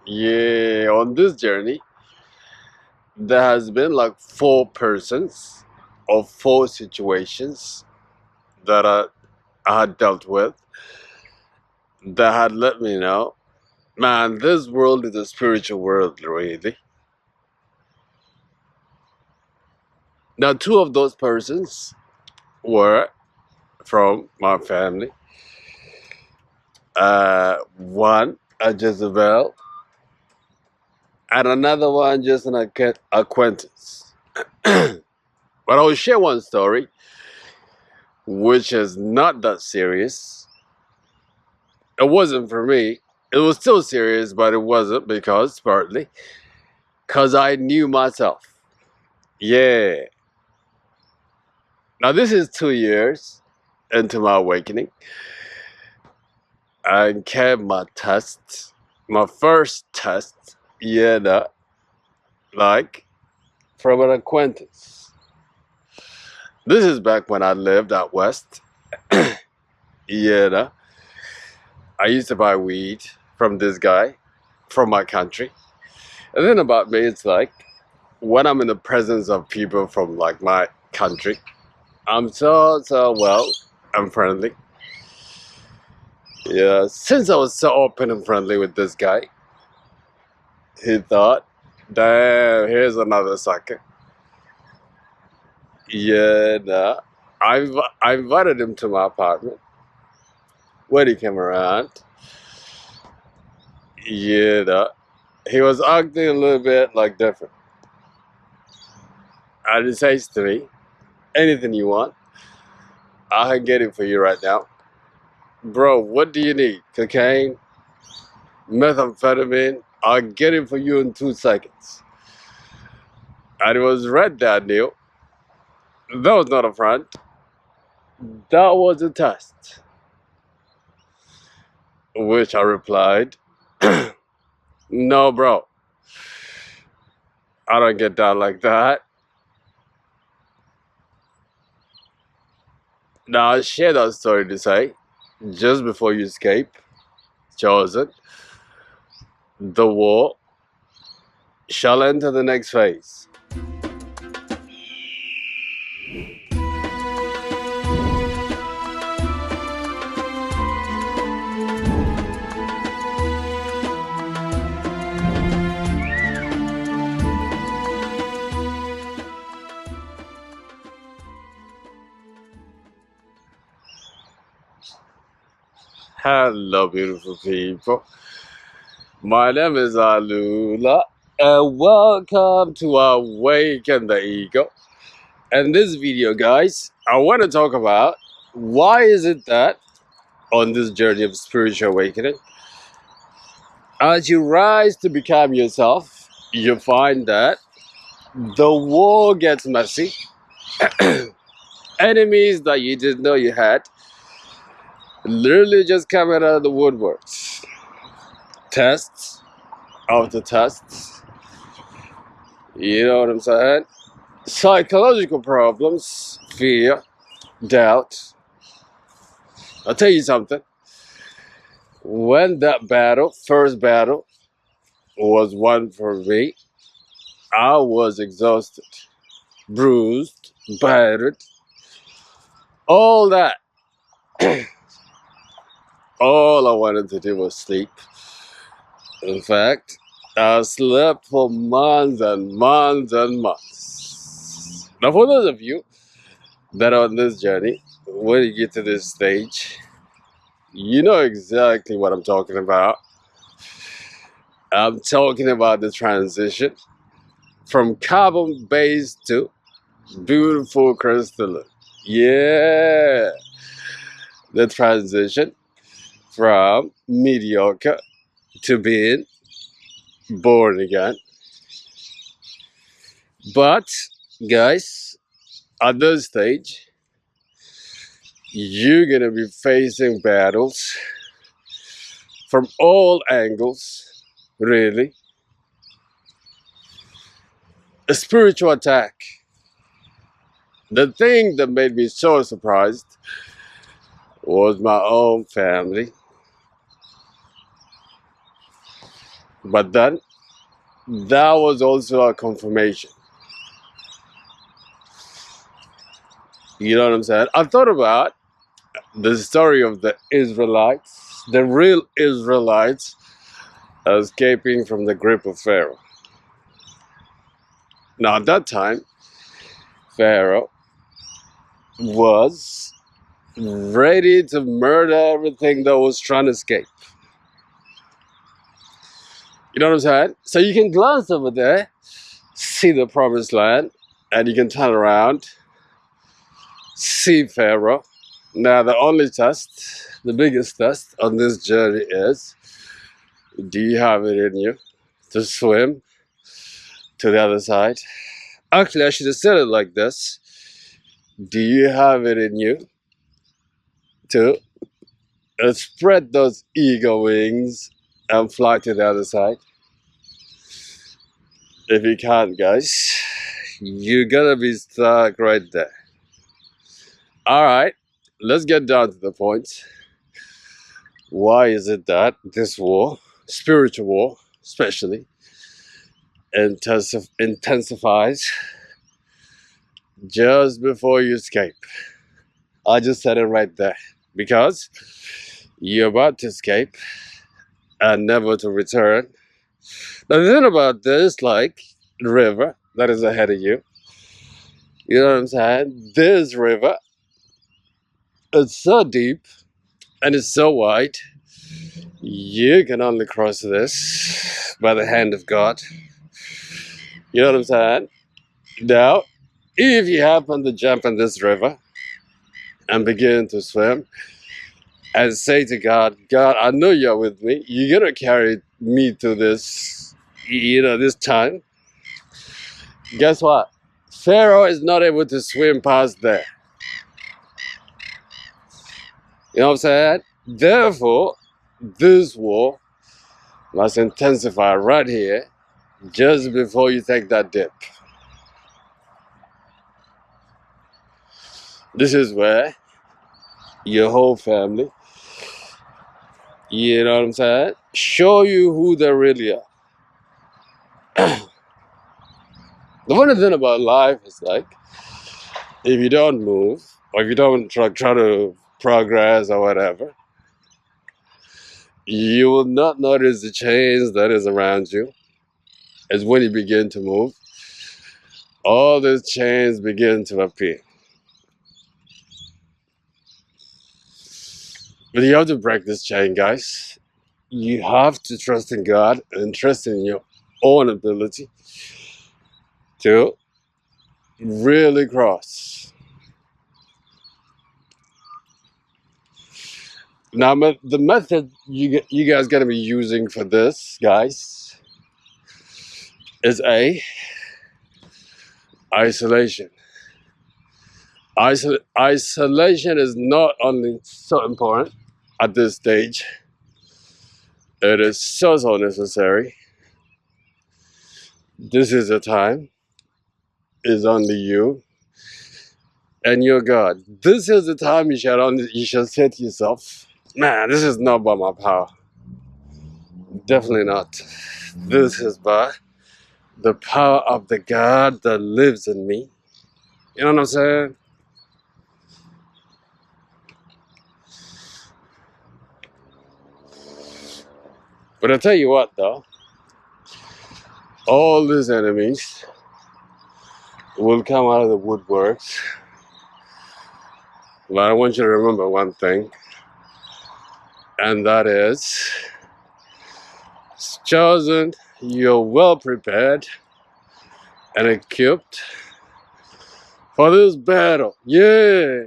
Yeah, on this journey, there has been like four persons or four situations that I had dealt with that had let me know, man, this world is a spiritual world, really. Now, two of those persons were from my family. One, a Jezebel, and another one just an acquaintance. But I will share one story, which is not that serious. It wasn't for me. It was still serious, but it wasn't because I knew myself. Yeah. Now this is 2 years into my awakening. I kept my test, my first test. Yeah, like from an acquaintance. This is back when I lived out west. Yeah, I used to buy weed from this guy from my country. The thing about me, it's like when I'm in the presence of people from like my country, I'm well, I'm friendly. Yeah, since I was so open and friendly with this guy, he thought, damn, here's another sucker. Yeah, nah. I invited him to my apartment. When he came around, yeah, nah. He was acting a little bit like different. And he says to me, anything you want, I can get it for you right now. Bro, what do you need? Cocaine? Methamphetamine? I'll get it for you in 2 seconds. And it was Red Daniel. That was not a front. That was a test. Which I replied, no, bro. I don't get down like that. Now, I share that story to say, just before you escape, chosen, the war shall enter the next phase. Hello, beautiful people. My name is Alula, and welcome to Awaken the Ego. And this video, guys, I want to talk about why is it that on this journey of spiritual awakening, as you rise to become yourself, you find that the war gets messy. Enemies that you didn't know you had literally just coming out of the woodworks. Tests after tests. You know what I'm saying? Psychological problems, fear, doubt. I'll tell you something. When that first battle, was won for me, I was exhausted, bruised, battered, all that. All I wanted to do was sleep. In fact, I slept for months and months and months. Now, for those of you that are on this journey, when you get to this stage, you know exactly what I'm talking about. I'm talking about the transition from carbon based to beautiful crystalline. Yeah, the transition from mediocre to being born again. But, guys, at this stage, you're gonna be facing battles from all angles, really. A spiritual attack. The thing that made me so surprised was my own family. But then that was also a confirmation. You know what I'm saying? I thought about the story of the Israelites, the real Israelites, escaping from the grip of Pharaoh. Now, at that time, Pharaoh was ready to murder everything that was trying to escape. You know what I'm saying? So you can glance over there, see the promised land, and you can turn around, see Pharaoh. Now, the only test, the biggest test on this journey is, do you have it in you to swim to the other side? Actually, I should have said it like this. Do you have it in you to spread those eagle wings and fly to the other side? If you can't, guys, you're gonna be stuck right there. All right, let's get down to the point. Why is it that this war, spiritual war especially, intensifies just before you escape? I just said it right there. Because you're about to escape and never to return. Now, the thing about this, like the river that is ahead of you, you know what I'm saying? This river, it's so deep and it's so wide, you can only cross this by the hand of God. You know what I'm saying? Now, if you happen to jump in this river and begin to swim and say to God, God, I know you're with me. You're going to carry me to this, this time. Guess what? Pharaoh is not able to swim past there. You know what I'm saying? Therefore, this war must intensify right here just before you take that dip. This is where your whole family, you know what I'm saying, show you who they really are. The funny thing about life is like, if you don't move, or if you don't try to progress or whatever, you will not notice the change that is around you. It's when you begin to move, all these chains begin to appear. But you have to break this chain, guys. You have to trust in God and trust in your own ability to really cross. Now, the method you guys got to be using for this, guys, is isolation. Isolation is not only so important at this stage, it is so necessary. This is a time, is only you and your God. This is the time you shall say to yourself, man, this is not by my power. Definitely not. This is by the power of the God that lives in me. You know what I'm saying? But I tell you what, though, all these enemies will come out of the woodworks. But I want you to remember one thing, and that is, chosen, you're well prepared and equipped for this battle. Yeah.